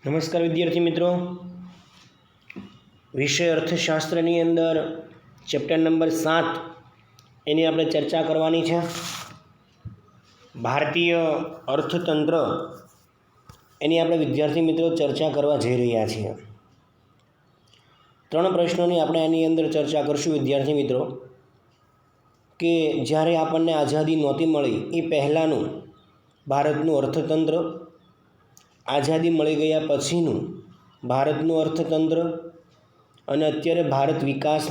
નમસ્કાર વિદ્યાર્થી મિત્રો, વિષય અર્થશાસ્ત્રની અંદર ચેપ્ટર નંબર 7 એની આપણે ચર્ચા કરવાની છે. ભારતીય અર્થતંત્ર એની આપણે વિદ્યાર્થી મિત્રો ચર્ચા કરવા જઈ રહ્યા છીએ. 3 પ્રશ્નોની આપણે એની અંદર ચર્ચા કરશું વિદ્યાર્થી મિત્રો. કે જ્યારે આપણને આઝાદી નહોતી મળી એ પહેલાંનું ભારતનું અર્થતંત્ર, આઝાદી મળી ગયા પછીનું ભારતનું અર્થતંત્ર અને અત્યારે ભારત વિકાસ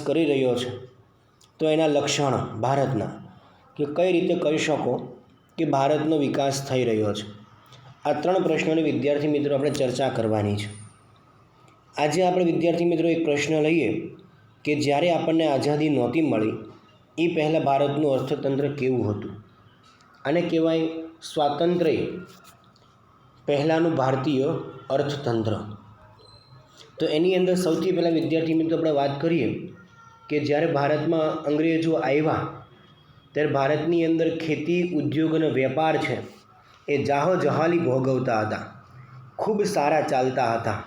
કરી રહ્યો છે, તો એના લક્ષણો ભારતના કે કઈ રીતે કહી શકો કે ભારતનો વિકાસ થઈ રહ્યો છે. આ 3 પ્રશ્નોની વિદ્યાર્થી મિત્રો આપણે ચર્ચા કરવાની છે. આજે આપણે વિદ્યાર્થી મિત્રો એક પ્રશ્ન લઈએ કે જ્યારે આપણને આઝાદી નહોતી મળી એ પહેલાં ભારતનું અર્થતંત્ર કેવું હતું. આને કહેવાય સ્વાતંત્ર્ય પહેલાંનું ભારતીય અર્થતંત્ર. તો એની અંદર સૌથી પહેલાં વિદ્યાર્થી મિત્રો આપણે વાત કરીએ કે જ્યારે ભારતમાં અંગ્રેજો આવ્યા ત્યારે ભારતની અંદર ખેતી, ઉદ્યોગ અને વેપાર છે એ જાહોજલાલી ભોગવતા હતા, ખૂબ સારા ચાલતા હતા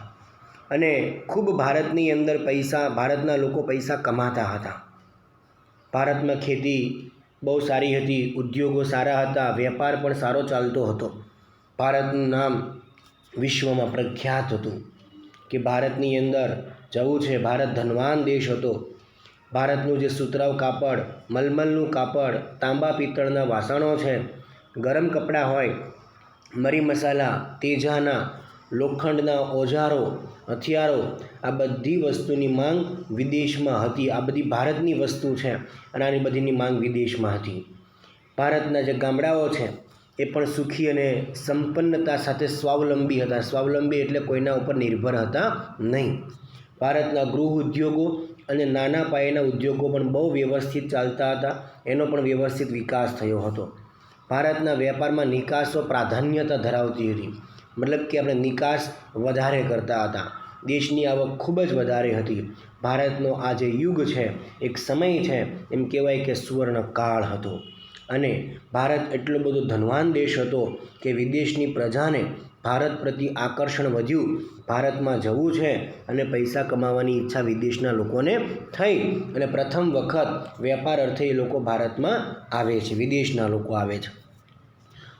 અને ખૂબ ભારતની અંદર ભારતના લોકો પૈસા કમાતા હતા. ભારતમાં ખેતી બહુ સારી હતી, ઉદ્યોગો સારા હતા, વેપાર પણ સારો ચાલતો હતો. ભારતનું નામ વિશ્વમાં પ્રખ્યાત હતું કે ભારતની અંદર જવું છે. ભારત ધનવાન દેશ હતો. ભારતનું જે સુતરાઉ કાપડ, મલમલનું કાપડ, તાંબા પિત્તળના વાસણો છે, ગરમ કપડાં હોય, મરી મસાલા, તેજાના, લોખંડના ઓજારો, હથિયારો, આ બધી વસ્તુની માંગ વિદેશમાં હતી. આ બધી ભારતની વસ્તુ છે અને આની બધીની માંગ વિદેશમાં હતી. ભારતના જે ગામડાઓ છે એ પણ સુખી અને સંપન્નતા સાથે સ્વાવલંબી હતા. સ્વાવલંબી એટલે કોઈના ઉપર નિર્ભર હતા નહીં. ભારતના ગૃહ ઉદ્યોગો અને નાના પાયાના ઉદ્યોગો પણ બહુ વ્યવસ્થિત ચાલતા હતા. એનો પણ વ્યવસ્થિત વિકાસ થયો હતો. ભારતના વેપારમાં નિકાસો પ્રાધાન્યતા ધરાવતી હતી, મતલબ કે આપણે નિકાસ વધારે કરતા હતા. દેશની આવક ખૂબ જ વધારે હતી. ભારતનો આ જે યુગ છે, એક સમય છે, એમ કહેવાય કે સુવર્ણકાળ હતો અને ભારત એટલો બધો ધનવાન દેશ હતો કે વિદેશની પ્રજાને ભારત પ્રત્યે આકર્ષણ વધ્યું. ભારતમાં જવું છે અને પૈસા કમાવાની ઈચ્છા વિદેશના લોકોને થઈ અને પ્રથમ વખત વેપાર અર્થે એ લોકો ભારતમાં આવે છે, વિદેશના લોકો આવે છે.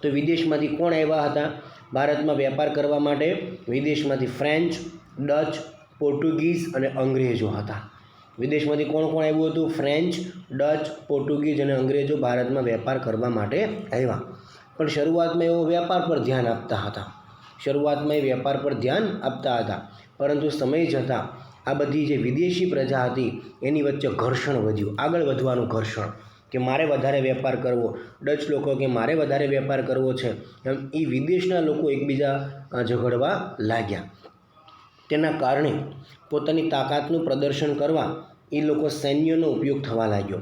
તો વિદેશમાંથી કોણ આવ્યા હતા ભારતમાં વેપાર કરવા માટે? વિદેશમાંથી ફ્રેન્ચ, ડચ, પોર્ટુગીઝ અને અંગ્રેજો હતા. વિદેશમાંથી કોણ કોણ આવ્યું હતું? ફ્રેન્ચ, ડચ, પોર્ટુગીઝ અને અંગ્રેજો ભારતમાં વેપાર કરવા માટે આવ્યા. પણ શરૂઆતમાં એવો વેપાર પર ધ્યાન આપતા હતા. પરંતુ સમય જતાં આ બધી જે વિદેશી પ્રજા હતી એની વચ્ચે ઘર્ષણ વધ્યું, આગળ વધવાનું ઘર્ષણ, કે મારે વધારે વેપાર કરવો. ડચ લોકો કે મારે વધારે વેપાર કરવો છે, એમ એ વિદેશના લોકો એકબીજા ઝઘડવા લાગ્યા. તેના કારણે પોતાની તાકાતનું પ્રદર્શન કરવા એ લોકો સૈન્યનો ઉપયોગ થવા લાગ્યો.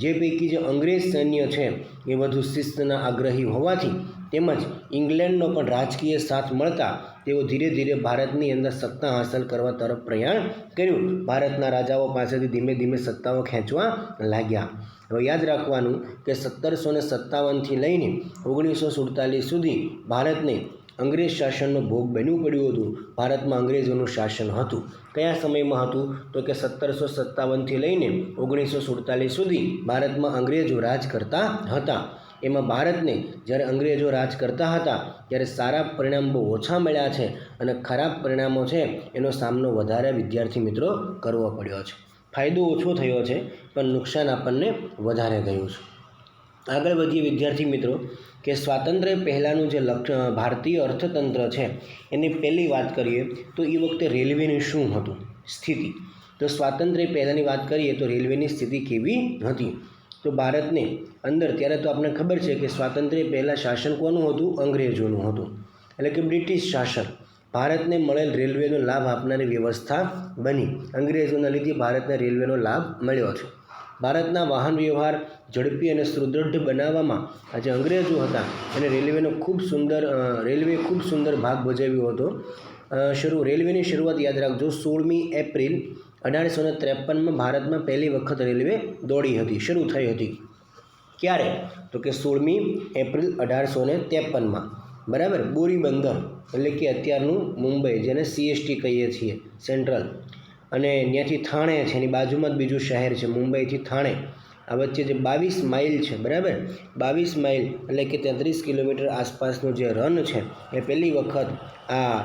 જે પૈકી જે અંગ્રેજ સૈન્ય છે એ વધુ શિસ્તના આગ્રહી હોવાથી તેમજ ઇંગ્લેન્ડનો પણ રાજકીય સાથ મળતા તેઓ ધીરે ધીરે ભારતની અંદર સત્તા હાંસલ કરવા તરફ પ્રયાણ કર્યું. ભારતના રાજાઓ પાસેથી ધીમે ધીમે સત્તાઓ ખેંચવા લાગ્યા. હવે યાદ રાખવાનું કે 1757થી લઈને 1947 સુધી ભારતને અંગ્રેજ શાસનનો ભોગ બનવું પડ્યું હતું. ભારતમાં અંગ્રેજોનું શાસન હતું. કયા સમયમાં હતું? તો કે 1757થી લઈને 1947 સુધી ભારતમાં અંગ્રેજો રાજ કરતા હતા. એમાં ભારતને જ્યારે અંગ્રેજો રાજ કરતા હતા ત્યારે સારા પરિણામ બહુ ઓછા મળ્યા છે અને ખરાબ પરિણામો છે એનો સામનો વધારે વિદ્યાર્થી મિત્રો કરવો પડ્યો છે. ફાયદો ઓછો થયો છે પણ નુકસાન આપણને વધારે ગયું છે. આગળ વધીએ વિદ્યાર્થી મિત્રો કે સ્વાતંત્ર્ય પહેલાંનું જે ભારતીય અર્થતંત્ર છે એની પહેલી વાત કરીએ તો એ વખતે રેલવેની શું હતું સ્થિતિ. તો સ્વાતંત્ર્ય પહેલાંની વાત કરીએ તો રેલવેની સ્થિતિ કેવી હતી? તો ભારતને અંદર ત્યારે તો આપણને ખબર છે કે સ્વાતંત્ર્ય પહેલાં શાસન કોનું હતું? અંગ્રેજોનું હતું, એટલે કે બ્રિટિશ શાસન. ભારતને મળેલ રેલવેનો લાભ આપનારી વ્યવસ્થા બની. અંગ્રેજોના લીધે ભારતને રેલવેનો લાભ મળ્યો છે. ભારતના વાહન વ્યવહાર ઝડપી અને સુદૃઢ બનાવવામાં આ જે અંગ્રેજો હતા એને રેલવે ખૂબ સુંદર ભાગ ભજવ્યો હતો. રેલવેની શરૂઆત યાદ રાખજો 16મી એપ્રિલ 1853માં ભારતમાં પહેલી વખત રેલવે દોડી હતી, શરૂ થઈ હતી. ક્યારે? તો કે 16મી એપ્રિલ 1853માં. બરાબર, બોરી બંદર એટલે કે અત્યારનું મુંબઈ, જેને CST કહીએ છીએ, સેન્ટ્રલ, અને ત્યાંથી થાણે છે, એની બાજુમાં જ બીજું શહેર છે મુંબઈથી થાણે, આ વચ્ચે જે 22 માઇલ છે, બરાબર, 22 માઇલ એટલે કે 33 કિલોમીટર આસપાસનું જે રન છે એ પહેલી વખત આ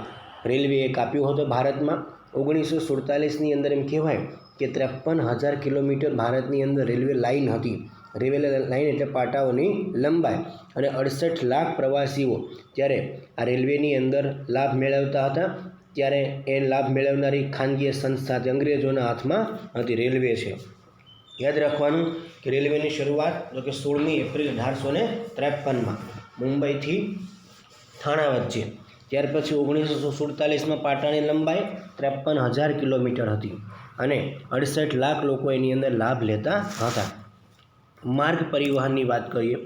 રેલવેએ કાપ્યો હતો ભારતમાં. 1947ની અંદર એમ કહેવાય કે 53,000 કિલોમીટર ભારતની અંદર રેલવે લાઇન હતી. રેલવે લાઇન એટલે પાટાઓની લંબાઈ, અને 68 લાખ પ્રવાસીઓ જ્યારે આ રેલવેની અંદર લાભ મેળવતા હતા, ત્યારે એ લાભ મેળવનારી ખાનગી સંસ્થા અંગ્રેજોના હાથમાં હતી, રેલવે છે. યાદ રાખવાનું કે રેલવેની શરૂઆત તો કે 16મી એપ્રિલ 1853માં મુંબઈથી થાણા વચ્ચે. ત્યાર પછી 1947માં પાટાની લંબાઈ 53,000 કિલોમીટર હતી અને 68 લાખ લોકો એની અંદર લાભ લેતા હતા. માર્ગ પરિવહનની વાત કરીએ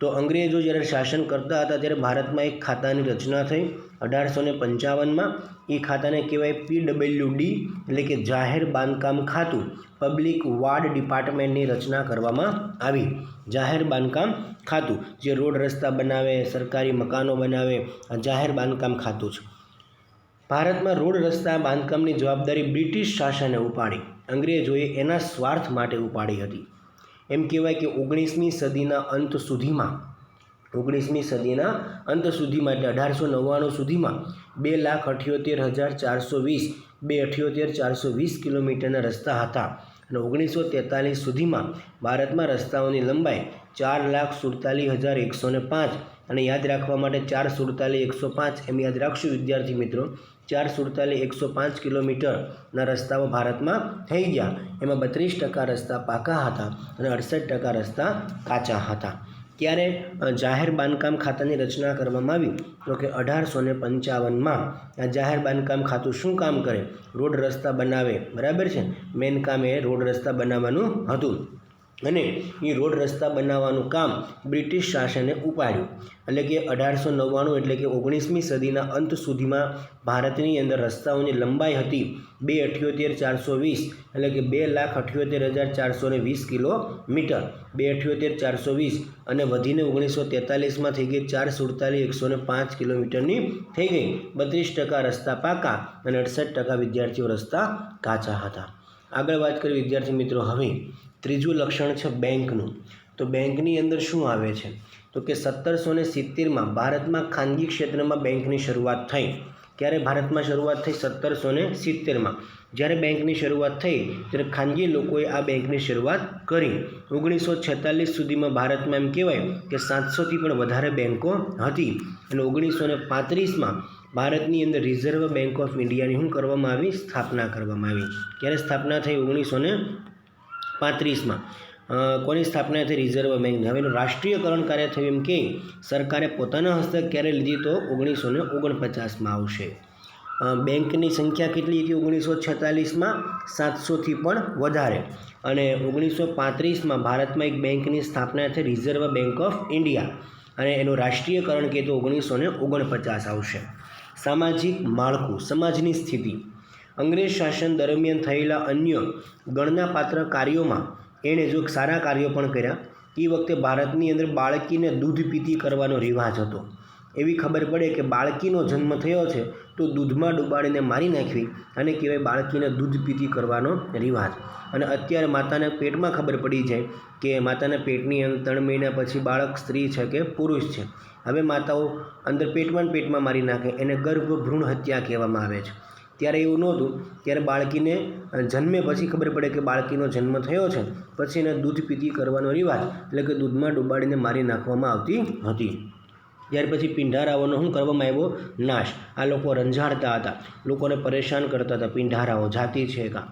તો અંગ્રેજો જ્યારે શાસન કરતા હતા ત્યારે ભારતમાં એક ખાતાની રચના થઈ 1855માં. એ ખાતાને કહેવાય PWD એટલે કે જાહેર બાંધકામ ખાતું. પબ્લિક વાર્ડ ડિપાર્ટમેન્ટની રચના કરવામાં આવી. જાહેર બાંધકામ ખાતું જે રોડ રસ્તા બનાવે, સરકારી મકાનો બનાવે, આ જાહેર બાંધકામ ખાતું છે. ભારતમાં રોડ રસ્તા બાંધકામની જવાબદારી બ્રિટિશ શાસને ઉપાડી. અંગ્રેજોએ એના સ્વાર્થ માટે ઉપાડી હતી. એમ કહેવાય કે 19મી સદીના અંત સુધીમાં એટલે 1899 સુધીમાં 2,78,420 કિલોમીટરના રસ્તા હતા, અને 1943 સુધીમાં ભારતમાં રસ્તાઓની લંબાઈ 4,47,105, અને યાદ રાખવા માટે 4,47,105 એમ યાદ રાખશું વિદ્યાર્થી મિત્રો. 4,47,105 કિલોમીટરના રસ્તાઓ ભારતમાં થઈ ગયા. એમાં 32% રસ્તા પાકા હતા અને 68% રસ્તા કાચા હતા. ત્યારે જાહેર બાંધકામ ખાતાની રચના કરવામાં આવી તો કે 1855માં. આ જાહેર બાંધકામ ખાતું શું કામ કરે? રોડ રસ્તા બનાવે, બરાબર છે. મેન કામ એ રોડ રસ્તા બનાવવાનું હતું, અને એ રોડ રસ્તા બનાવવાનું કામ બ્રિટિશ શાસને ઉપાડ્યું. એટલે કે 1899 એટલે કે 19મી સદીના અંત સુધીમાં ભારતની અંદર રસ્તાઓની લંબાઈ હતી 2,78,420 એટલે કે 2,78,420 કિલોમીટર. 2,78,420 અને વધીને 1943માં થઈ ગઈ 4,47,105 કિલોમીટરની થઈ ગઈ. 32% રસ્તા પાકા અને 68% વિદ્યાર્થીઓ રસ્તા કાચા હતા. આગળ વાત કરીએ વિદ્યાર્થી મિત્રો. હવે ત્રીજું લક્ષણ છે બેંકનું. તો બેંકની અંદર શું આવે છે તો કે 1770માં ભારતમાં ખાનગી ક્ષેત્રમાં બેંકની શરૂઆત થઈ. ક્યારે ભારતમાં શરૂઆત થઈ? 1770માં. જ્યારે બેંકની શરૂઆત થઈ ત્યારે ખાનગી લોકોએ આ બેંકની શરૂઆત કરી. 1946 સુધીમાં ભારતમાં એમ કહેવાય કે 700થી પણ વધારે બેંકો હતી, અને 1935માં ભારતની અંદર રિઝર્વ બેંક ઓફ ઇન્ડિયાની શું કરવામાં આવી? સ્થાપના કરવામાં આવી. ક્યારે સ્થાપના થઈ? 1935માં. કોની સ્થાપના થઈ? રિઝર્વ બેંકની. હવે એનું રાષ્ટ્રીયકરણ ક્યારે થયું એમ કે સરકારે પોતાના હસ્તક ક્યારે લીધી? તો 1949માં આવશે. બેંકની સંખ્યા કેટલી હતી? 1946માં 700થી પણ વધારે. અને 1935માં ભારતમાં એક બેંકની સ્થાપના થઈ, રિઝર્વ બેંક ઓફ ઇન્ડિયા, અને એનું રાષ્ટ્રીયકરણ કહે તો 1949 આવશે. સામાજિક માળખું, સમાજની સ્થિતિ. અંગ્રેજ શાસન દરમિયાન થયેલા અન્ય ગણનાપાત્ર કાર્યોમાં એણે જો સારા કાર્યો પણ કર્યા. એ વખતે ભારતની અંદર બાળકીને દૂધ પીતી કરવાનો રિવાજ હતો. એવી ખબર પડે કે બાળકીનો જન્મ થયો છે તો દૂધમાં ડુબાડીને મારી નાખવી, અને કહેવાય બાળકીને દૂધ પીતી કરવાનો રિવાજ. અને અત્યારે માતાના પેટમાં ખબર પડી જાય કે માતાના પેટની અંદર 3 મહિના પછી બાળક સ્ત્રી છે કે પુરુષ છે. હવે માતાઓ અંદર પેટમાં મારી નાખે, એને ગર્ભ ભ્રૂણ હત્યા કહેવામાં આવે છે. ત્યારે એવું નહોતું. ત્યારે બાળકીને જન્મે પછી ખબર પડે કે બાળકીનો જન્મ થયો છે, પછી એને દૂધ પીતી કરવાનો રિવાજ એટલે કે દૂધમાં ડુબાડીને મારી નાખવામાં આવતી હતી. ત્યાર પછી પીંઢારાઓનો શું કરવામાં આવ્યો? નાશ. આ લોકો રંજાડતા હતા, લોકોને પરેશાન કરતા હતા. પીંઢારાઓ જાતિ છે કા.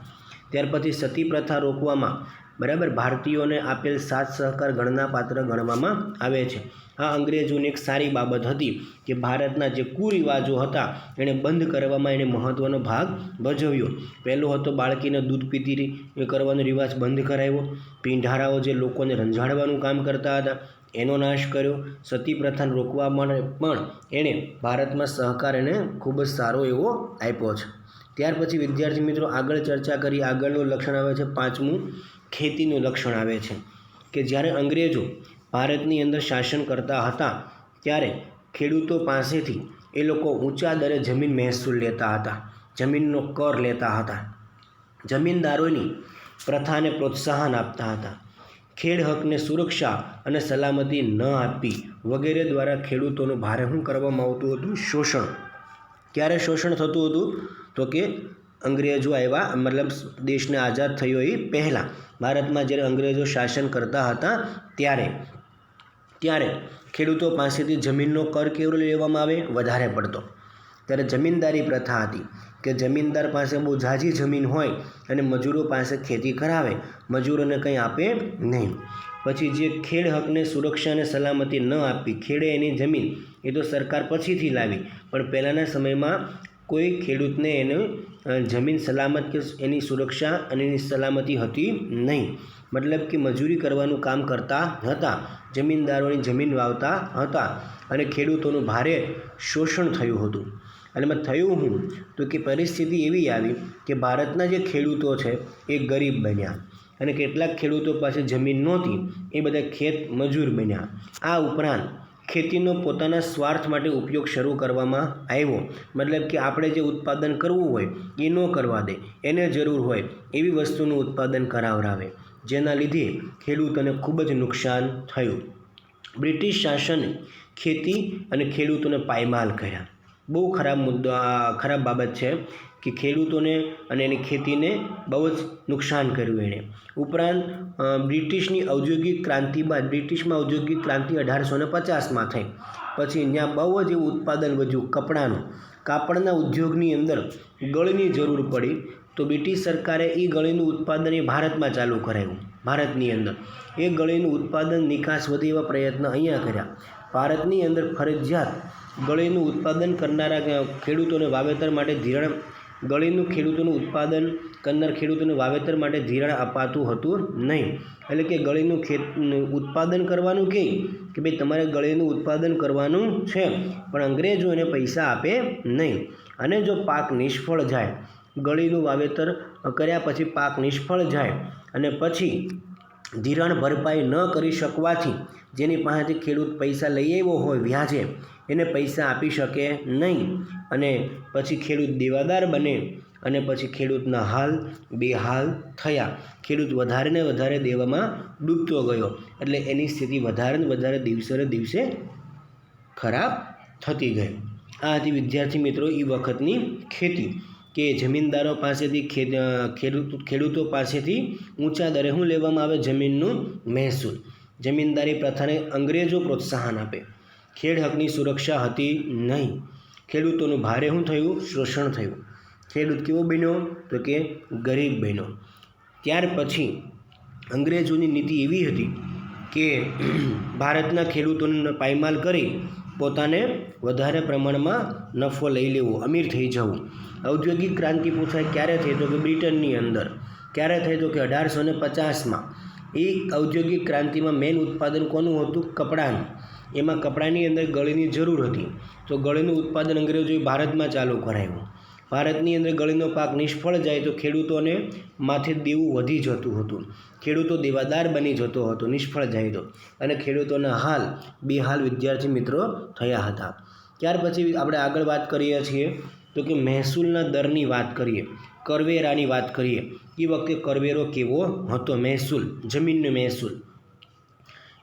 ત્યાર પછી સતી પ્રથા રોકવામાં, બરાબર, ભારતીયોને આપેલ સાથ સહકાર ગણનાપાત્ર ગણવામાં આવે છે. આ અંગ્રેજોની એક સારી બાબત હતી કે ભારતના જે કુરિવાજો હતા એને બંધ કરવામાં એણે મહત્ત્વનો ભાગ ભજવ્યો. પહેલો હતો બાળકીને દૂધ પીતી કરવાનો રિવાજ બંધ કરાવ્યો. પીંઢારાઓ જે લોકોને રંજાડવાનું કામ કરતા હતા એનો નાશ કર્યો. સતી પ્રથાને રોકવા માટે પણ એણે ભારતમાં સહકાર એને ખૂબ જ સારો એવો આપ્યો છે. ત્યાર પછી વિદ્યાર્થી મિત્રો આગળ ચર્ચા કરી. આગળનું લક્ષણ આવે છે 5મું, ખેતીનું લક્ષણ આવે છે કે જ્યારે અંગ્રેજો ભારતની અંદર શાસન કરતા હતા ત્યારે ખેડૂતો પાસેથી એ લોકો ઊંચા દરે જમીન મહેસૂલ લેતા હતા, જમીનનો કર લેતા હતા, જમીનદારોની પ્રથાને પ્રોત્સાહન આપતા હતા, ખેડ હકને સુરક્ષા અને સલામતી ન આપી વગેરે દ્વારા ખેડૂતોનું ભારે શું કરવામાં આવતું હતું? શોષણ. ક્યારે શોષણ થતું હતું? તો કે અંગ્રેજો આવ્યા, મતલબ દેશને આઝાદ થયો એ પહેલાં, ભારતમાં જ્યારે અંગ્રેજો શાસન કરતા હતા ત્યારે ખેડૂતો પાસેથી જમીનનો કર કેવો લેવામાં આવે? વધારે પડતો. ત્યારે જમીનદારી પ્રથા હતી કે જમીનદાર પાસે બહુ ઝાઝી જમીન હોય અને મજૂરો પાસે ખેતી કરાવે, મજૂરોને કંઈ આપે નહીં. પછી જે ખેડ હકને સુરક્ષા અને સલામતી ન આપી, ખેડે એની જમીન એ તો સરકાર પછીથી લાવી, પણ પહેલાંના સમયમાં કોઈ ખેડૂતને એને જમીન સલામત કે એની સુરક્ષા અને એની સલામતી હતી નહીં. મતલબ કે મજૂરી કરવાનું કામ કરતા હતા, જમીનદારોની જમીન વાવતા હતા અને ખેડૂતોનું ભારે શોષણ થયું હતું. અને એમાં થયું શું? તો કે પરિસ્થિતિ એવી આવી કે ભારતના જે ખેડૂતો છે એ ગરીબ બન્યા અને કેટલાક ખેડૂતો પાસે જમીન નહોતી, એ બધા ખેત મજૂર બન્યા. આ ઉપરાંત ખેતીનો પોતાના સ્વાર્થ માટે ઉપયોગ શરૂ કરવામાં આવ્યો. મતલબ કે આપણે જે ઉત્પાદન કરવું હોય એ ન કરવા દે, એને જરૂર હોય એવી વસ્તુનું ઉત્પાદન કરાવરાવે, જેના લીધે ખેડૂતોને ખૂબ જ નુકસાન થયું. બ્રિટિશ શાસને ખેતી અને ખેડૂતોને પાયમાલ કર્યા. બહુ ખરાબ બાબત છે કે ખેડૂતોને અને એની ખેતીને બહુ જ નુકસાન કર્યું એણે. ઉપરાંત બ્રિટિશની ઔદ્યોગિક ક્રાંતિ બાદ, બ્રિટિશમાં ઔદ્યોગિક ક્રાંતિ 1850માં થઈ, પછી ત્યાં બહુ જ એવું ઉત્પાદન વધ્યું કપડાનું. કાપડના ઉદ્યોગની અંદર ગળની જરૂર પડી, તો બ્રિટિશ સરકારે એ ગળીનું ઉત્પાદન એ ભારતમાં ચાલુ કરાવ્યું. ભારતની અંદર એ ગળીનું ઉત્પાદન નિકાસ વધે એવા પ્રયત્ન અહીંયા કર્યા. ભારતની અંદર ફરજિયાત ગળીનું ઉત્પાદન કરનારા ખેડૂતોને વાવેતર માટે ધિરાણ, ગળીનું ખેડૂતોનું ઉત્પાદન કરનાર ખેડૂતોને વાવેતર માટે ધિરાણ અપાતું હતું નહીં. એટલે કે ગળીનું ઉત્પાદન કરવાનું કે ભાઈ તમારે ગળીનું ઉત્પાદન કરવાનું છે, પણ અંગ્રેજો એને પૈસા આપે નહીં. અને જો પાક નિષ્ફળ જાય, ગળીનું વાવેતર કર્યા પછી પાક નિષ્ફળ જાય અને પછી ધિરાણ ભરપાઈ ન કરી શકવાથી જેની પાસેથી ખેડૂત પૈસા લઈ આવ્યો હોય વ્યાજે, એને પૈસા આપી શકે નહીં અને પછી ખેડૂત દેવાદાર બને અને પછી ખેડૂતના હાલ બેહાલ થયા. ખેડૂત વધારે ને વધારે દેવામાં ડૂબતો ગયો, એટલે એની સ્થિતિ વધારે ને વધારે દિવસે ને દિવસે ખરાબ થતી ગઈ. આ હતી વિદ્યાર્થી મિત્રો એ વખતની ખેતી, કે જમીનદારો પાસેથી ખેડૂતો પાસેથી ઊંચા દરે શું લેવામાં આવે? જમીનનું મહેસૂલ. જમીનદારી પ્રથાને અંગ્રેજો પ્રોત્સાહન આપે. ખેડ હકની સુરક્ષા હતી નહીં. ખેડૂતોનું ભારે શું થયું? શોષણ થયું. ખેડૂત કેવો બન્યો? તો કે ગરીબ બન્યો. ત્યાર પછી અંગ્રેજોની નીતિ એવી હતી કે ભારતના ખેડૂતોને પાયમાલ કરી પોતાને વધારે પ્રમાણમાં નફો લઈ લેવો, અમીર થઈ જવું. ઔદ્યોગિક ક્રાંતિ પૂછાય ક્યારે થઈ? તો કે બ્રિટનની અંદર. ક્યારે થઈ? તો કે 1850માં. એ ઔદ્યોગિક ક્રાંતિમાં મેઇન ઉત્પાદન કોનું હતું? કપડાનું. એમાં કપડાની અંદર ગળીની જરૂર હતી, તો ગળીનું ઉત્પાદન અંગ્રેજોએ ભારતમાં ચાલુ કરાવ્યું. ભારતની અંદર ગળીનો પાક નિષ્ફળ જાય તો ખેડૂતોને માથે દેવું વધી જતું હતું, ખેડૂતો દેવાદાર બની જતો હતો નિષ્ફળ જાય તો, અને ખેડૂતોના હાલ બેહાલ વિદ્યાર્થી મિત્રો થયા હતા. ત્યાર પછી આપણે આગળ વાત કરીએ છીએ તો કે મહેસૂલના દરની વાત કરીએ, કરવેરાની વાત કરીએ. એ વખતે કરવેરો કેવો હતો? મહેસૂલ, જમીનનો મહેસૂલ.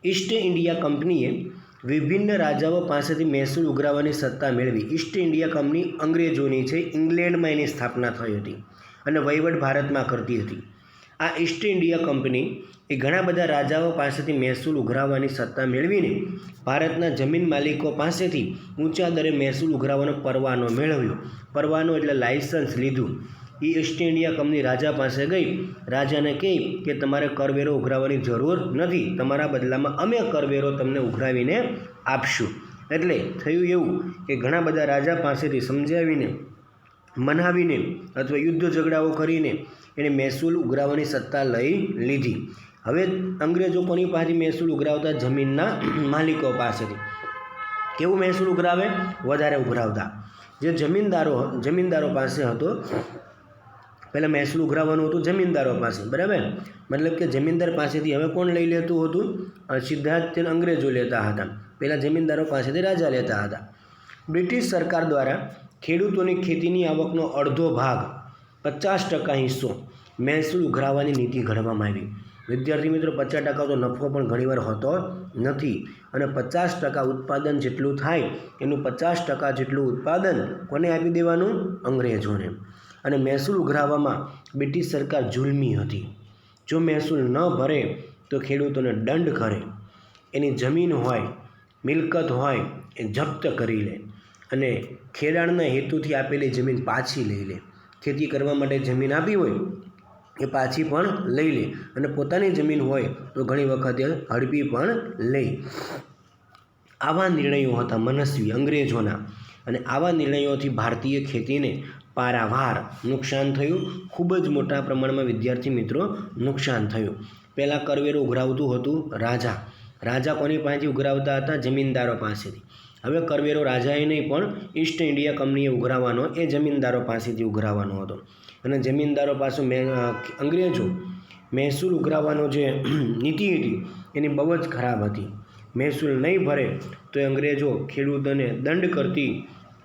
ઈસ્ટ ઇન્ડિયા કંપનીએ વિભિન્ન રાજાઓ પાસેથી મહેસૂલ ઉઘરાવવાની સત્તા મેળવી. ઈસ્ટ ઇન્ડિયા કંપની અંગ્રેજોની છે, ઇંગ્લેન્ડમાં એની સ્થાપના થઈ હતી અને વહીવટ ભારતમાં કરતી હતી. આ ઈસ્ટ ઇન્ડિયા કંપની એ ઘણા બધા રાજાઓ પાસેથી મહેસૂલ ઉઘરાવવાની સત્તા મેળવીને ભારતના જમીન માલિકો પાસેથી ઊંચા દરે મહેસૂલ ઉઘરાવવાનો પરવાનો મેળવ્યો. પરવાનો એટલે લાયસન્સ લીધું. એ ઈસ્ટ ઇન્ડિયા કંપની રાજા પાસે ગઈ, રાજાને કહી કે તમારે કરવેરો ઉઘરાવવાની જરૂર નથી, તમારા બદલામાં અમે કરવેરો તમને ઉઘરાવીને આપશું. એટલે થયું એવું કે ઘણા બધા રાજા પાસેથી સમજાવીને, મનાવીને અથવા યુદ્ધ ઝઘડાઓ કરીને એને મહેસૂલ ઉઘરાવવાની સત્તા લઈ લીધી. હવે અંગ્રેજો કોની પાસેથી મહેસૂલ ઉઘરાવતા? જમીનના માલિકો પાસેથી. કેવું મહેસૂલ ઉઘરાવે? વધારે ઉઘરાવતા. જે જમીનદારો પાસે હતો, પહેલાં મહેસૂલ ઉઘરાવવાનું હતું જમીનદારો પાસે, બરાબર. મતલબ કે જમીનદાર પાસેથી હવે કોણ લઈ લેતું હતું? સીધા જ અંગ્રેજો લેતા હતા. પહેલાં જમીનદારો પાસેથી રાજા લેતા હતા. બ્રિટિશ સરકાર દ્વારા ખેડૂતોની ખેતીની આવકનો અડધો ભાગ 50% હિસ્સો મહેસૂલ ઉઘરાવવાની નીતિ ઘડવામાં આવી. વિદ્યાર્થી મિત્રો, 50% તો નફો પણ ઘણીવાર હોતો નથી અને 50% ઉત્પાદન જેટલું થાય એનું 50% જેટલું ઉત્પાદન કોને આપી દેવાનું? અંગ્રેજોને. અને મહેસૂલ ઉઘરાવવામાં બ્રિટિશ સરકાર જુલ્મી હતી. જો મહેસૂલ ન ભરે તો ખેડૂતોને દંડ કરે, એની જમીન હોય, મિલકત હોય એ જપ્ત કરી લે અને ખેડાણના હેતુથી આપેલી જમીન પાછી લઈ લે. ખેતી કરવા માટે જમીન આપી હોય એ પાછી પણ લઈ લે અને પોતાની જમીન હોય તો ઘણી વખતે હડપી પણ લે. આવા નિર્ણયો હતા મનસ્વી અંગ્રેજોના અને આવા નિર્ણયોથી ભારતીય ખેતીને પારાવાર નુકસાન થયું. ખૂબ જ મોટા પ્રમાણમાં વિદ્યાર્થી મિત્રો નુકસાન થયું. પહેલાં કરવેરો ઉઘરાવતું હતું રાજા. રાજા કોની પાસેથી ઉઘરાવતા હતા? જમીનદારો પાસેથી. હવે કરવેરો રાજાએ નહીં પણ ઈસ્ટ ઇન્ડિયા કંપનીએ ઉઘરાવવાનો એ જમીનદારો પાસેથી ઉઘરાવવાનો હતો. અને જમીનદારો પાસે અંગ્રેજો મહેસૂલ ઉઘરાવવાનો જે નીતિ હતી એની બહુ જ ખરાબ હતી. મહેસૂલ નહીં ભરે તો અંગ્રેજો ખેડૂતોને દંડ કરતી,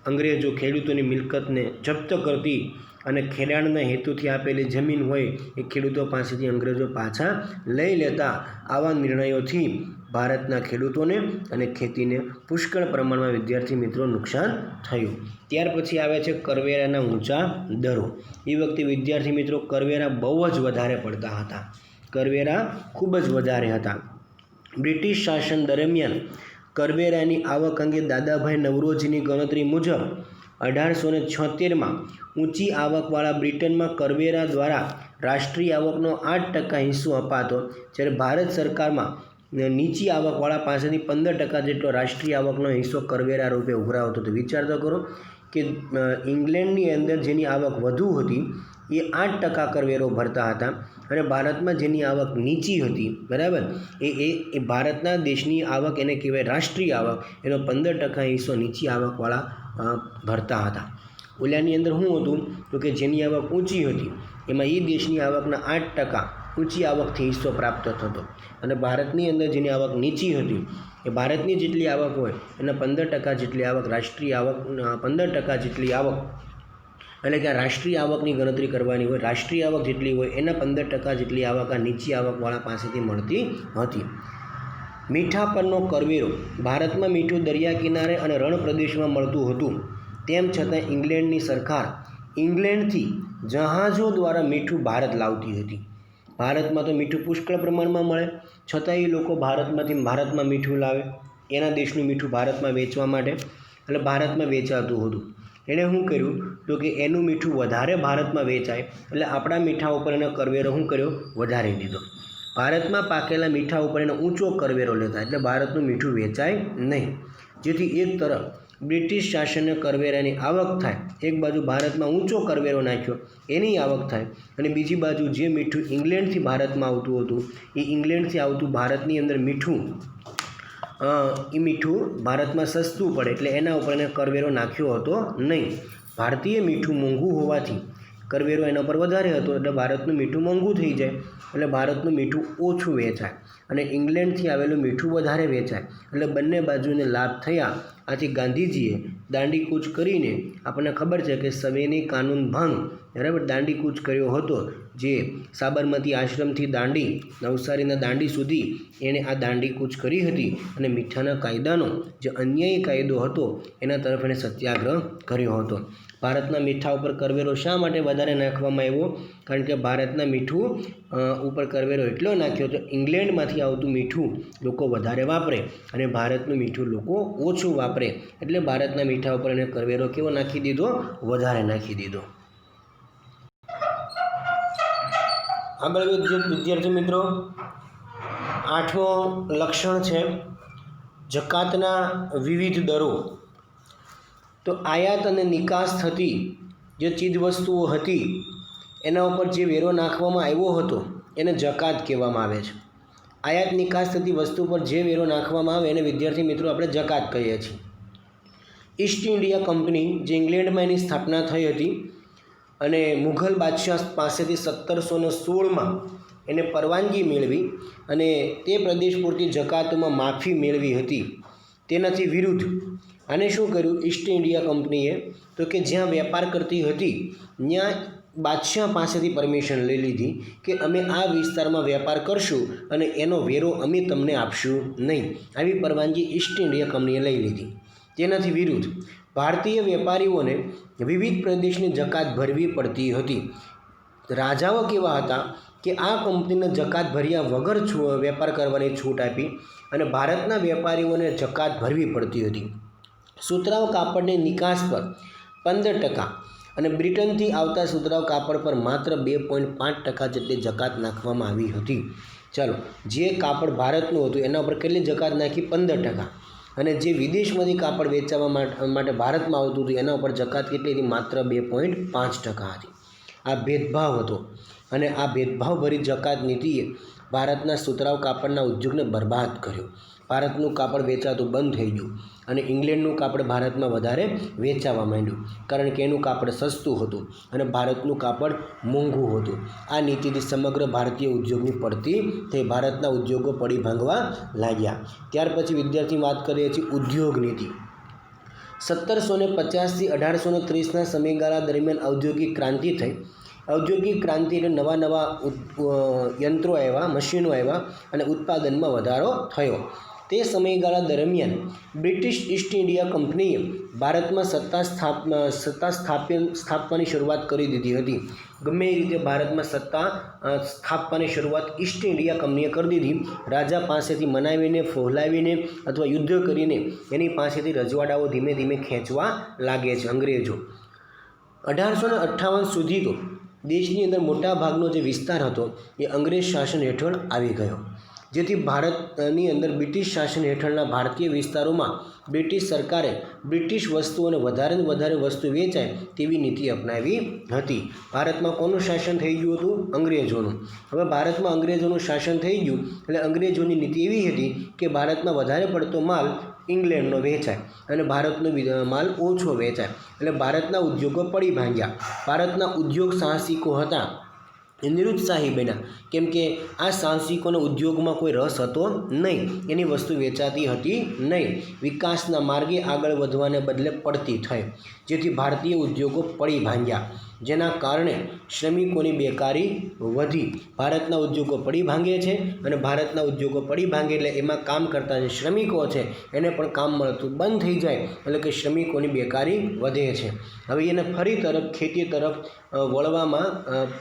અંગ્રેજો ખેડૂતોની મિલકતને જપ્ત કરતી અને ખેડાણના હેતુથી આપેલી જમીન હોય એ ખેડૂતો પાસેથી અંગ્રેજો પાછા લઈ લેતા. આવા નિર્ણયોથી ભારતના ખેડૂતોને અને ખેતીને પુષ્કળ પ્રમાણમાં વિદ્યાર્થી મિત્રો નુકસાન થયું. ત્યાર પછી આવે છે કરવેરાના ઊંચા દરો. એ વખતે વિદ્યાર્થી મિત્રો કરવેરા બહુ જ વધારે પડતા હતા. કરવેરા ખૂબ જ વધારે હતા. બ્રિટિશ શાસન દરમિયાન કરવેરાની આવક અંગે દાદાભાઈ નવરોજીની ગણતરી મુજબ 1876માં ઊંચી આવકવાળા બ્રિટનમાં કરવેરા દ્વારા રાષ્ટ્રીય આવકનો 8% હિસ્સો અપાતો, જ્યારે ભારત સરકારમાં નીચી આવકવાળા પાસેથી 15% જેટલો રાષ્ટ્રીય આવકનો હિસ્સો કરવેરા રૂપે ઉઘરાવતો હતો. વિચાર તો કરો કે ઇંગ્લેન્ડની અંદર જેની આવક વધુ હતી એ 8% કરવેરો ભરતા હતા અને ભારતમાં જેની આવક નીચી હતી, બરાબર, એ ભારતના દેશની આવક એને કહેવાય રાષ્ટ્રીય આવક, એનો 15% હિસ્સો નીચી આવકવાળા ભરતા હતા. ઓલાની અંદર શું હતું તો કે જેની આવક ઊંચી હતી એમાં એ દેશની આવકના 8% ઊંચી આવકથી હિસ્સો પ્રાપ્ત થતો અને ભારતની અંદર જેની આવક નીચી હતી એ ભારતની જેટલી આવક હોય એના 15% જેટલી આવક રાષ્ટ્રીય આવક, 15% જેટલી આવક એટલે કે રાષ્ટ્રીય આવકની ગણતરી કરવાની હોય. રાષ્ટ્રીય આવક જેટલી હોય એના 15% જેટલી આવક આ નીચી આવકવાળા પાસેથી મળતી હતી. મીઠા પરનો કરવેરો. ભારતમાં મીઠું દરિયા કિનારે અને રણ પ્રદેશમાં મળતું હતું. તેમ છતાં ઇંગ્લેન્ડની સરકાર ઇંગ્લેન્ડથી જહાજો દ્વારા મીઠું ભારત લાવતી હતી. ભારતમાં તો મીઠું પુષ્કળ પ્રમાણમાં મળે, છતાં એ લોકો ભારતમાં મીઠું લાવે, એના દેશનું મીઠું ભારતમાં વેચવા માટે, એટલે ભારતમાં વેચાતું હતું. એણે શું કર્યું તો કે એનું મીઠું વધારે ભારતમાં વેચાય એટલે આપણા મીઠા ઉપર એનો કરવેરો શું કર્યો? વધારી દીધો. ભારતમાં પાકેલા મીઠા ઉપર એનો ઊંચો કરવેરો લેતા એટલે ભારતનું મીઠું વેચાય નહીં. જેથી એક તરફ બ્રિટિશ શાસનને કરવેરાની આવક થાય, એક બાજુ ભારતમાં ઊંચો કરવેરો નાખ્યો એની આવક થાય, અને બીજી બાજુ જે મીઠું ઇંગ્લેન્ડથી ભારતમાં આવતું હતું એ ઇંગ્લેન્ડથી આવતું ભારતની અંદર મીઠું એ મીઠું ભારતમાં સસ્તું પડે એટલે એના ઉપર એને કરવેરો નાખ્યો હતો નહીં. ભારતીય મીઠું મોંઘું હોવાથી કરવેરો એના પર વધારે હતો એટલે ભારતનું મીઠું મોંઘું થઈ જાય એટલે ભારતનું મીઠું ઓછું વેચાય અને ઇંગ્લેન્ડથી આવેલું મીઠું વધારે વેચાય એટલે બંને બાજુને લાભ થયા. આથી ગાંધીજીએ દાંડીકૂચ કરીને, આપણને ખબર છે કે સવેની કાનૂન ભંગ, બરાબર, દાંડીકૂચ કર્યો હતો. જે સાબરમતી આશ્રમથી દાંડી, નવસારીના દાંડી સુધી એણે આ દાંડીકૂચ કરી હતી અને મીઠાના કાયદાનો જે અન્યાયી કાયદો હતો એના તરફ એણે સત્યાગ્રહ કર્યો હતો. ભારતના મીઠા ઉપર કરવેરો શા માટે વધારે નાખવામાં આવ્યો? કારણ કે ભારતના મીઠું ઉપર કરવેરો એટલો નાખ્યો તો ઇંગ્લેન્ડમાંથી આવતું મીઠું લોકો વધારે વાપરે અને ભારતનું મીઠું લોકો ઓછું વાપરે એટલે ભારતના મીઠા ઉપર એને કરવેરો કેવો નાખી દીધો? વધારે નાખી દીધો. આગળ વિદ્યાર્થી મિત્રો, 8મો લક્ષણ છે જકાતના વિવિધ દરો. તો આયાત અને નિકાસ થતી જે ચીજવસ્તુઓ હતી એના ઉપર જે વેરો નાખવામાં આવ્યો હતો એને જકાત કહેવામાં આવે છે. આયાત નિકાસ થતી વસ્તુ પર જે વેરો નાખવામાં આવે એને વિદ્યાર્થી મિત્રો આપણે જકાત કહીએ છીએ. ઈસ્ટ ઇન્ડિયા કંપની જે ઇંગ્લેન્ડમાં એની સ્થાપના થઈ હતી અને મુઘલ બાદશાહ પાસેથી 1716માં એને પરવાનગી મેળવી અને તે પ્રદેશ પૂરતી જકાતમાં માફી મેળવી હતી. તેનાથી વિરુદ્ધ આને શું કર્યું ઈસ્ટ ઇન્ડિયા કંપનીએ, તો કે જ્યાં વેપાર કરતી હતી ત્યાં બાદશાહ પાસેથી પરમિશન લઈ લીધી કે અમે આ વિસ્તારમાં વેપાર કરશું અને એનો વેરો અમે તમને આપશું નહીં. આવી પરવાનગી ઈસ્ટ ઇન્ડિયા કંપનીએ લઈ લીધી. તેનાથી વિરુદ્ધ ભારતીય વેપારીઓને વિવિધ પ્રદેશની જકાત ભરવી પડતી હતી. રાજાઓ કેવા હતા કે આ કંપનીને જકાત ભર્યા વગર વેપાર કરવાની છૂટ આપી અને ભારતના વેપારીઓને જકાત ભરવી પડતી હતી. સુતરાઉ કાપડની નિકાસ પર 15% અને બ્રિટનથી આવતા સુતરાઉ કાપડ પર માત્ર 2.5% જેટલી જકાત નાખવામાં આવી હતી. ચાલો, જે કાપડ ભારતનું હતું એના ઉપર કેટલી જકાત નાખી? 15%. અને જે વિદેશમાંથી કાપડ વેચવા માટે ભારતમાં આવતું હતું એના ઉપર જકાત કેટલી હતી? માત્ર 2.5% હતી. આ ભેદભાવ હતો અને આ ભેદભાવભરી જકાત નીતિએ ભારતના સુતરાઉ કાપડના ઉદ્યોગને બરબાદ કર્યો. ભારતનું કાપડ વેચાતું બંધ થઈ ગયું અને ઇંગ્લેન્ડનું કાપડ ભારતમાં વધારે વેચાવા માંડ્યું, કારણ કે એનું કાપડ સસ્તું હતું અને ભારતનું કાપડ મોંઘું હતું. આ નીતિથી સમગ્ર ભારતીય ઉદ્યોગની પડતી થઈ. ભારતના ઉદ્યોગો પડી ભાંગવા લાગ્યા. ત્યાર પછી વિદ્યાર્થી વાત કરીએ છીએ ઉદ્યોગ નીતિ. 1750થી 1830ના સમયગાળા દરમિયાન ઔદ્યોગિક ક્રાંતિ થઈ. ઔદ્યોગિક ક્રાંતિ એટલે નવા યંત્રો આવ્યા, મશીનો આવ્યા અને ઉત્પાદનમાં વધારો થયો. તે સમયગાળા દરમિયાન બ્રિટિશ ઈસ્ટ ઇન્ડિયા કંપનીએ ભારતમાં સત્તા સ્થાપવાની શરૂઆત કરી દીધી હતી. ગમે એ રીતે ભારતમાં સત્તા સ્થાપવાની શરૂઆત ઈસ્ટ ઇન્ડિયા કંપનીએ કરી દીધી. રાજા પાસેથી મનાવીને, ફોહલાવીને અથવા યુદ્ધ કરીને એની પાસેથી રજવાડાઓ ધીમે ધીમે ખેંચવા લાગે છે અંગ્રેજો. 1858 સુધી તો દેશની અંદર મોટા ભાગનો જે વિસ્તાર હતો એ અંગ્રેજ શાસન હેઠળ આવી ગયો, જેથી ભારતની અંદર બ્રિટિશ શાસન હેઠળના ભારતીય વિસ્તારોમાં બ્રિટિશ સરકારે બ્રિટિશ વસ્તુઓને વધારે વસ્તુ વેચાય તેવી નીતિ અપનાવી હતી. ભારતમાં કોનું શાસન થઈ ગયું હતું? અંગ્રેજોનું. હવે ભારતમાં અંગ્રેજોનું શાસન થઈ ગયું એટલે અંગ્રેજોની નીતિ એવી હતી કે ભારતમાં વધારે પડતો માલ ઇંગ્લેન્ડનો વેચાય અને ભારતનો માલ ઓછો વેચાય, એટલે ભારતના ઉદ્યોગો પડી ભાંગ્યા. ભારતના ઉદ્યોગ સાહસિકો હતા એ નિરુત્સાહી બન્યા, કેમ કે આ સાહસિકોનો ઉદ્યોગમાં કોઈ રસ હતો નહીં, એની વસ્તુ વેચાતી હતી નહીં. વિકાસના માર્ગે આગળ વધવાને બદલે પડતી થઈ, જેથી ભારતીય ઉદ્યોગો પડી ભાંગ્યા, જેના કારણે શ્રમિકોની બેકારી વધી. ભારતના ઉદ્યોગો પડી ભાંગે છે અને ભારતના ઉદ્યોગો પડી ભાંગે એટલે એમાં કામ કરતા જે શ્રમિકો છે એને પણ કામ મળતું બંધ થઈ જાય, એટલે કે શ્રમિકોની બેકારી વધે છે. હવે એને ફરી તરફ ખેતી તરફ વળવામાં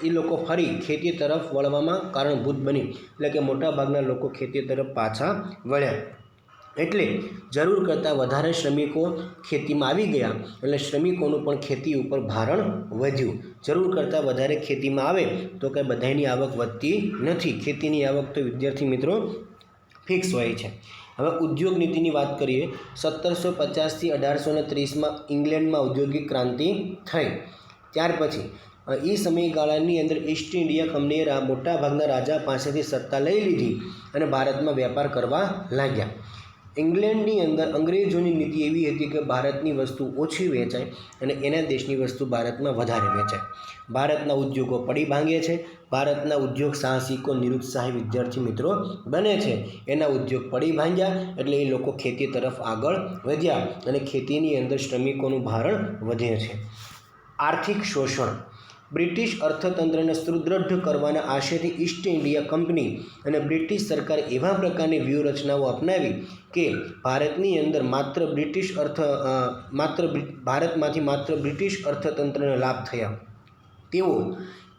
એ લોકો ફરી ખેતી તરફ વળવામાં કારણભૂત બની, એટલે કે મોટાભાગના લોકો ખેતી તરફ પાછા વળ્યા. એટલે જરૂર કરતાં વધારે શ્રમિકો ખેતીમાં આવી ગયા, એટલે શ્રમિકોનું પણ ખેતી ઉપર ભારણ વધ્યું. જરૂર કરતાં વધારે ખેતીમાં આવે તો કંઈ બધાની આવક વધતી નથી. ખેતીની આવક તો વિદ્યાર્થી મિત્રો ફિક્સ હોય છે. હવે ઉદ્યોગ નીતિની વાત કરીએ. 1750થી 1830માં ઇંગ્લેન્ડમાં ઔદ્યોગિક ક્રાંતિ થઈ. ત્યાર પછી એ સમયગાળાની અંદર ઈસ્ટ ઇન્ડિયા કંપનીએ મોટાભાગના રાજા પાસેથી સત્તા લઈ લીધી અને ભારતમાં વેપાર કરવા લાગ્યા. ઇંગ્લેન્ડની અંદર અંગ્રેજોની નીતિ એવી હતી કે ભારતની વસ્તુ ઓછી વેચાય અને એના દેશની વસ્તુ ભારતમાં વધારે વેચાય. ભારતના ઉદ્યોગો પડી ભાંગે છે. ભારતના ઉદ્યોગ સાહસિકો નિરુત્સાહી વિદ્યાર્થી મિત્રો બને છે. એના ઉદ્યોગ પડી ભાંગ્યા એટલે એ લોકો ખેતી તરફ આગળ વધ્યા અને ખેતીની અંદર શ્રમિકોનું ભારણ વધે છે. આર્થિક શોષણ. બ્રિટિશ અર્થતંત્રને સુદૃઢ કરવાના આશયથી ઈસ્ટ ઇન્ડિયા કંપની અને બ્રિટિશ સરકાર એવા પ્રકારની વ્યૂહરચનાઓ અપનાવી કે ભારતની અંદર ભારતમાંથી માત્ર બ્રિટિશ અર્થતંત્રને લાભ થયા. તેઓ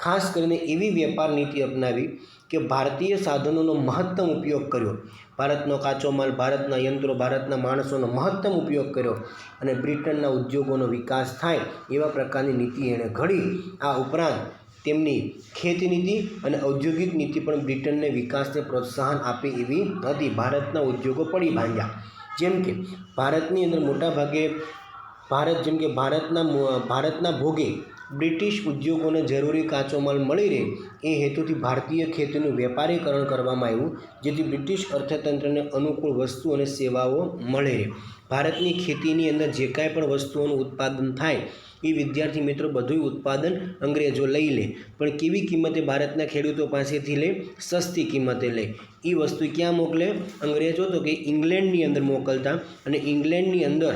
ખાસ કરીને એવી વેપાર નીતિ અપનાવી કે ભારતીય સાધનોનો મહત્તમ ઉપયોગ કર્યો. ભારતનો કાચો માલ, ભારતના યંત્રો, ભારતના માણસોનો મહત્તમ ઉપયોગ કર્યો અને બ્રિટનના ઉદ્યોગોનો વિકાસ થાય એવા પ્રકારની નીતિ એણે ઘડી. આ ઉપરાંત તેમની ખેતી નીતિ અને ઔદ્યોગિક નીતિ પણ બ્રિટનને વિકાસને પ્રોત્સાહન આપે એવી હતી. ભારતના ઉદ્યોગો પડી ભાંગ્યા. જેમ કે ભારતની અંદર મોટા ભાગે ભારતના ભોગે બ્રિટિશ ઉદ્યોગોને જરૂરી કાચો માલ મળી રહે એ હેતુથી ભારતીય ખેતીનું વેપારીકરણ કરવામાં આવ્યું, જેથી બ્રિટિશ અર્થતંત્રને અનુકૂળ વસ્તુ અને સેવાઓ મળે રહે. ભારતની ખેતીની અંદર જે કાંઈ પણ વસ્તુઓનું ઉત્પાદન થાય એ વિદ્યાર્થી મિત્રો બધું ઉત્પાદન અંગ્રેજો લઈ લે, પણ કેવી કિંમતે? ભારતના ખેડૂતો પાસેથી લે, સસ્તી કિંમતે લે. એ વસ્તુ ક્યાં મોકલે અંગ્રેજો? તો કે ઇંગ્લેન્ડની અંદર મોકલતા, અને ઇંગ્લેન્ડની અંદર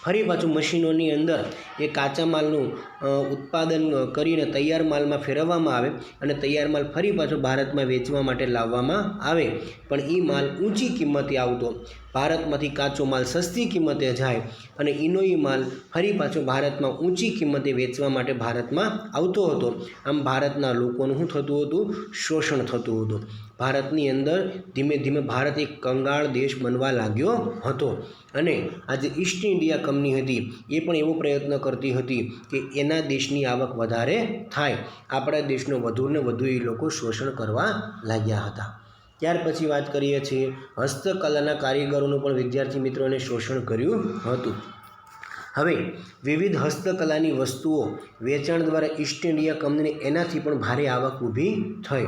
ફરી પાછું મશીનોની અંદર એ કાચા માલનું ઉત્પાદન કરીને તૈયાર માલમાં ફેરવવામાં આવે, અને તૈયાર માલ ફરી પાછો ભારતમાં વેચવા માટે લાવવામાં આવે. પણ એ માલ ઊંચી કિંમતે આવતો, ભારતમાંથી કાચો માલ સસ્તી કિંમતે જાય, અને એનો એ માલ ફરી પાછો ભારતમાં ઊંચી કિંમતે વેચવા માટે ભારતમાં આવતો હતો. આમ ભારતના લોકોનું શું થતું હતું? શોષણ થતું હતું. ભારતની અંદર ધીમે ધીમે ભારત એક કંગાળ દેશ બનવા લાગ્યો હતો. અને આ જે ઈસ્ટ ઇન્ડિયા કંપની હતી એ પણ એવો પ્રયત્ન કરતી હતી કે એના દેશની આવક વધારે થાય. આપણા દેશનો વધુને વધુ એ લોકો શોષણ કરવા લાગ્યા હતા. ત્યાર પછી વાત કરીએ છીએ હસ્તકલાના કારીગરોનું પણ વિદ્યાર્થી મિત્રોને શોષણ કર્યું હતું. હવે વિવિધ હસ્તકલાની વસ્તુઓ વેચાણ દ્વારા ઈસ્ટ ઇન્ડિયા કંપનીને એનાથી પણ ભારે આવક ઊભી થઈ.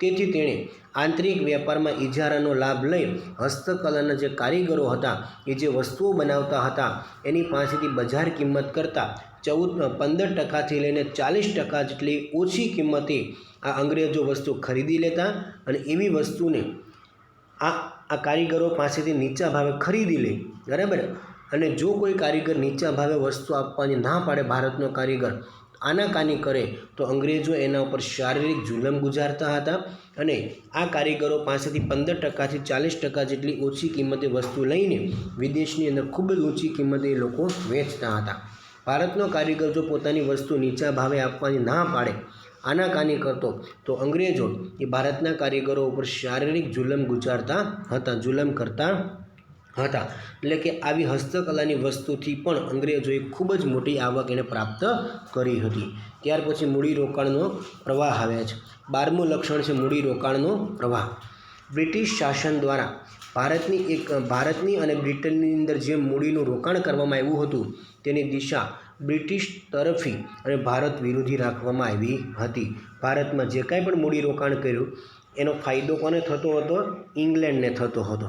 તેથી તેણે આંતરિક વેપારમાં ઇજારાનો લાભ લઈ હસ્તકલાના જે કારીગરો હતા એ જે વસ્તુઓ બનાવતા હતા એની પાસેથી બજાર કિંમત કરતાં 15% લઈને 40% જેટલી ઓછી કિંમતે આ અંગ્રેજો વસ્તુ ખરીદી લેતા, અને એવી વસ્તુને આ કારીગરો પાસેથી નીચા ભાવે ખરીદી લે, બરાબર. અને જો કોઈ કારીગર નીચા ભાવે વસ્તુ આપવાની ના પાડે, ભારતનો કારીગર આનાકાની કરે, તો અંગ્રેજો એના ઉપર શારીરિક જુલમ ગુજારતા હતા, અને આ કારીગરો પાસેથી 15%થી 40% જેટલી ઓછી કિંમતે વસ્તુ લઈને વિદેશની અંદર ખૂબ જ ઊંચી કિંમતે એ લોકો વેચતા હતા. ભારતનો કારીગર જો પોતાની વસ્તુ નીચા ભાવે આપવાની ના પાડે, આનાકાની કરતો, તો અંગ્રેજો એ ભારતના કારીગરો ઉપર શારીરિક જુલમ ગુજારતા હતા, જુલમ કરતા હતા. એટલે કે આવી હસ્તકલાની વસ્તુથી પણ અંગ્રેજોએ ખૂબ જ મોટી આવક એને પ્રાપ્ત કરી હતી. ત્યાર પછી મૂડીરોકાણનો પ્રવાહ આવે છે. 12મું લક્ષણ છે મૂડીરોકાણનો પ્રવાહ. બ્રિટિશ શાસન દ્વારા ભારતની અને બ્રિટનની અંદર જે મૂડીનું રોકાણ કરવામાં આવ્યું હતું તેની દિશા બ્રિટિશ તરફી અને ભારત વિરોધી રાખવામાં આવી હતી. ભારતમાં જે કાંઈ પણ મૂડીરોકાણ કર્યું એનો ફાયદો કોને થતો હતો? ઇંગ્લેન્ડને થતો હતો.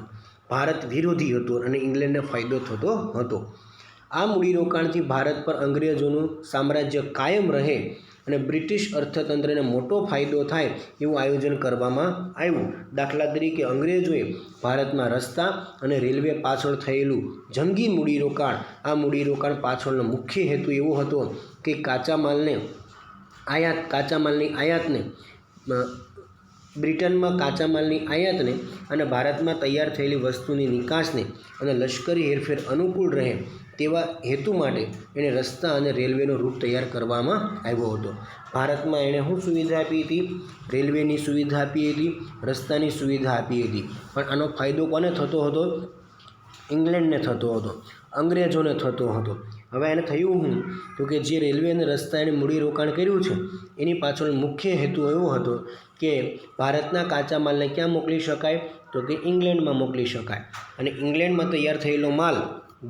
ભારત વિરોધી હતું અને ઇંગ્લેન્ડને ફાયદો થતો હતો. આ મૂડીરોકાણથી ભારત પર અંગ્રેજોનું સામ્રાજ્ય કાયમ રહે અને બ્રિટિશ અર્થતંત્રને મોટો ફાયદો થાય એવું આયોજન કરવામાં આવ્યું. દાખલા તરીકે અંગ્રેજોએ ભારતમાં રસ્તા અને રેલવે પાછળ થયેલું જંગી મૂડીરોકાણ, આ મૂડીરોકાણ પાછળનો મુખ્ય હેતુ એવો હતો કે કાચા માલની આયાતને બ્રિટનમાં કાચા માલની આયાતને અને ભારતમાં તૈયાર થયેલી વસ્તુની નિકાસને અને લશ્કરી હેરફેર અનુકૂળ રહે તેવા હેતુ માટે એણે રસ્તા અને રેલવેનો રૂટ તૈયાર કરવામાં આવ્યો હતો. ભારતમાં એણે શું સુવિધા આપી હતી? રેલવેની સુવિધા આપી હતી, રસ્તાની સુવિધા આપી હતી. પણ આનો ફાયદો કોને થતો હતો? ઇંગ્લેન્ડને થતો હતો, અંગ્રેજોને થતો હતો. હવે એને થયું હું તો કે જે રેલવે અને રસ્તા એને મૂડીરોકાણ કર્યું છે એની પાછળ મુખ્ય હેતુ એવો હતો કે ભારતના કાચા માલને ક્યાં મોકલી શકાય? તો કે ઇંગ્લેન્ડમાં મોકલી શકાય, અને ઇંગ્લેન્ડમાં તૈયાર થયેલો માલ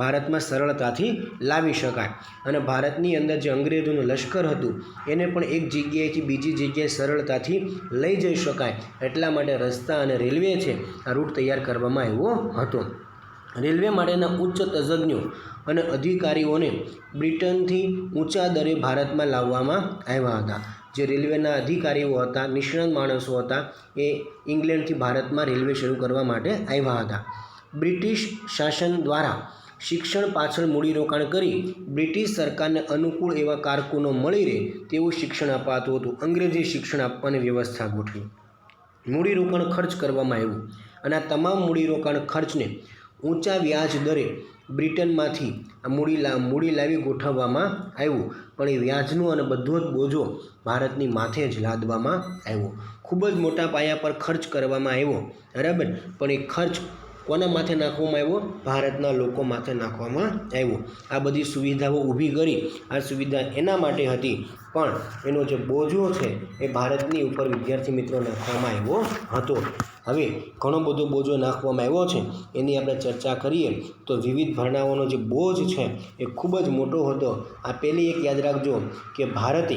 ભારતમાં સરળતાથી લાવી શકાય, અને ભારતની અંદર જે અંગ્રેજોનું લશ્કર હતું એને પણ એક જગ્યાએથી બીજી જગ્યાએ સરળતાથી લઈ જઈ શકાય. એટલા માટે રસ્તા અને રેલવે છે આ રૂટ તૈયાર કરવામાં આવ્યો હતો. રેલવે માટેના ઉચ્ચ તજજ્ઞો અને અધિકારીઓને બ્રિટનથી ઊંચા દરે ભારતમાં લાવવામાં આવ્યા હતા. જે રેલવેના અધિકારીઓ હતા, નિષ્ણાત માણસો હતા, એ ઇંગ્લેન્ડથી ભારતમાં રેલવે શરૂ કરવા માટે આવ્યા હતા. બ્રિટિશ શાસન દ્વારા શિક્ષણ પાછળ મૂડીરોકાણ કરી બ્રિટિશ સરકારને અનુકૂળ એવા કારકુનો મળી રહે તેવું શિક્ષણ અપાતું હતું. અંગ્રેજી શિક્ષણ આપવાની વ્યવસ્થા ગોઠવી, મૂડીરોકાણ ખર્ચ કરવામાં આવ્યું, અને આ તમામ મૂડીરોકાણ ખર્ચને ઊંચા વ્યાજ દરે બ્રિટનમાંથી મૂડી લાવી ગોઠવવામાં આવ્યું. પણ એ વ્યાજનું અને બધો જ બોજો ભારતની માથે જ લાદવામાં આવ્યો. ખૂબ જ મોટા પાયા પર ખર્ચ કરવામાં આવ્યો, બરાબર. પણ એ ખર્ચ કોના માથે નાખવામાં આવ્યો? ભારતના લોકો માથે નાખવામાં આવ્યો. આ બધી સુવિધાઓ ઊભી કરી. આ સુવિધા એના માટે હતી, પણ એનો જે બોજો છે એ ભારતની ઉપર વિદ્યાર્થી મિત્રો નાખવામાં આવ્યો હતો. હવે ઘણો બધો બોજો નાખવામાં આવ્યો છે, એની આપણે ચર્ચા કરીએ તો વિવિધ ભરણાઓનો જે બોજ છે એ ખૂબ જ મોટો હતો. આ પહેલી એક યાદ રાખજો કે ભારતે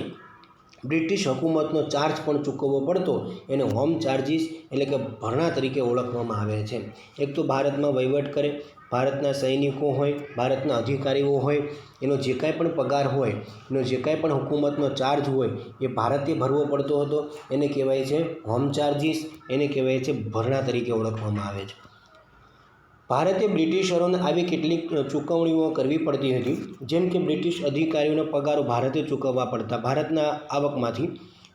બ્રિટિશ હુકુમતનો ચાર્જ પણ ચૂકવવો પડતો, એને હોમ ચાર્જીસ એટલે કે ભરણા તરીકે ઓળખવામાં આવે છે. એક તો ભારતમાં વહીવટ કરે, ભારતના સૈનિકો હોય, ભારતના અધિકારીઓ હોય, એનો જે કાંઈ પણ પગાર હોય, એનો જે કાંઈ પણ હુકુમતનો ચાર્જ હોય એ ભારતે ભરવો પડતો હતો. એને કહેવાય છે હોમ ચાર્જીસ, એને કહેવાય છે ભરણા તરીકે ઓળખવામાં આવે છે. ભારતે બ્રિટિશરોને આવી કેટલીક ચૂકવણીઓ કરવી પડતી હતી, જેમ કે બ્રિટિશ અધિકારીઓના પગારો ભારતે ચૂકવવા પડતા ભારતના આવકમાંથી.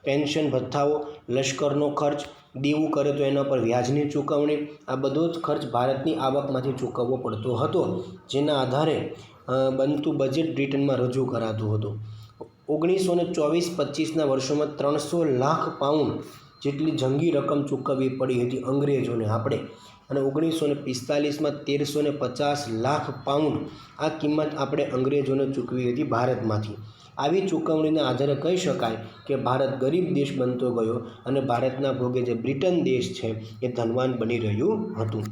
પેન્શન, ભથ્થાઓ, લશ્કરનો ખર્ચ, દેવું કરે તો એના પર વ્યાજની ચૂકવણી, આ બધો જ ખર્ચ ભારતની આવકમાંથી ચૂકવવો પડતો હતો, જેના આધારે બનતું બજેટ બ્રિટનમાં રજૂ કરાતું હતું. 1924-25ના વર્ષોમાં 300 લાખ પાઉન્ડ જેટલી જંગી રકમ ચૂકવવી પડી હતી અંગ્રેજોને આપણે, અને 1945માં 1350 લાખ પાઉન્ડ આ કિંમત આપણે અંગ્રેજોને ચૂકવી હતી ભારતમાંથી. આવી ચૂકવણીના આધારે કહી શકાય કે ભારત ગરીબ દેશ બનતો ગયો અને ભારતના ભોગે જે બ્રિટન દેશ છે એ ધનવાન બની રહ્યું હતું.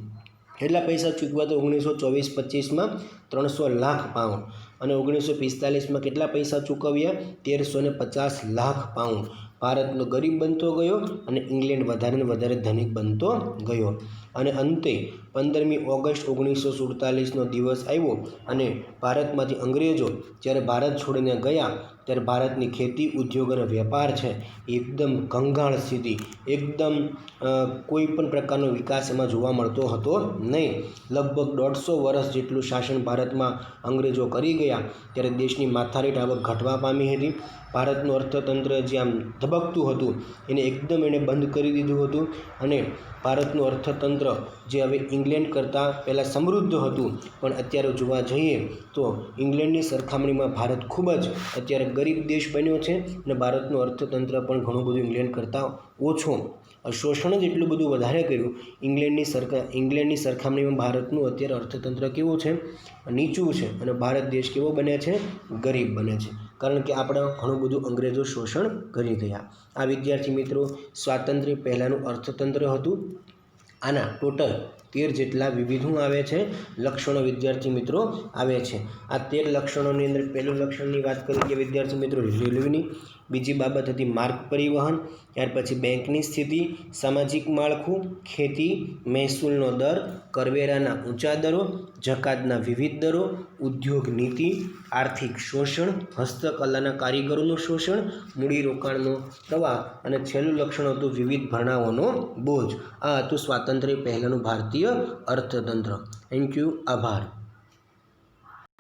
કેટલા પૈસા ચૂકવ્યા તો 1924-25માં 300 લાખ પાઉન્ડ, અને 1945માં કેટલા પૈસા ચૂકવ્યા 1350 લાખ પાઉન્ડ. ભારતનો ગરીબ બનતો ગયો અને ઇંગ્લેન્ડ વધારે ને વધારે ધનિક બનતો ગયો. અને અંતે 15મી ઓગસ્ટ 1947નો દિવસ આવ્યો અને ભારતમાંથી અંગ્રેજો જ્યારે ભારત છોડીને ગયા ત્યારે ભારતની ખેતી, ઉદ્યોગ અને વેપાર છે એકદમ કંગાળ સ્થિતિ, એકદમ કોઈ પણ પ્રકારનો વિકાસ એમાં જોવા મળતો હતો નહીં. લગભગ 150 વર્ષ જેટલું શાસન ભારતમાં અંગ્રેજો કરી ગયા ત્યારે દેશની માથાદીઠ આવક ઘટવા પામી હતી. ભારતનું અર્થતંત્ર જે આમ ધબકતું હતું એને એકદમ એણે બંધ કરી દીધું હતું, અને ભારતનું અર્થતંત્ર જે હવે ઇંગ્લેન્ડ કરતાં પહેલાં સમૃદ્ધ હતું, પણ અત્યારે જોવા જઈએ તો ઇંગ્લેન્ડની સરખામણીમાં ભારત ખૂબ જ અત્યારે ગરીબ દેશ બન્યો છે, અને ભારતનું અર્થતંત્ર પણ ઘણું બધું ઇંગ્લેન્ડ કરતાં ઓછો. શોષણ જ એટલું બધું વધારે કર્યું ઇંગ્લેન્ડની સરખામણીમાં ભારતનું અત્યારે અર્થતંત્ર કેવું છે, નીચું છે, અને ભારત દેશ કેવો બને છે, ગરીબ બને છે, કારણ કે આપણે ઘણું બધું અંગ્રેજો શોષણ કરી ગયા. આ વિદ્યાર્થી મિત્રો સ્વાતંત્ર્ય પહેલાંનું અર્થતંત્ર હતું. આના ટોટલ 13 જેટલા વિવિધો આવે છે, લક્ષણો વિદ્યાર્થી મિત્રો આવે છે. આ 13 લક્ષણોની અંદર પહેલું લક્ષણની વાત કરીએ વિદ્યાર્થી મિત્રો રેલવેની, બીજી બાબત હતી માર્ગ પરિવહન, ત્યાર પછી બેંકની સ્થિતિ, સામાજિક માળખું, ખેતી, મહેસૂલનો દર, કરવેરાના ઊંચા દરો, જકાતના વિવિધ દરો, ઉદ્યોગ નીતિ, આર્થિક શોષણ, હસ્તકલાના કારીગરોનું શોષણ, મૂડીરોકાણનો પ્રવાહ, અને છેલ્લું લક્ષણ હતું વિવિધ ભરણાઓનો બોજ. આ હતું સ્વાતંત્ર્ય પહેલાંનું ભારતીય અર્થતંત્ર. Thank you. આભાર.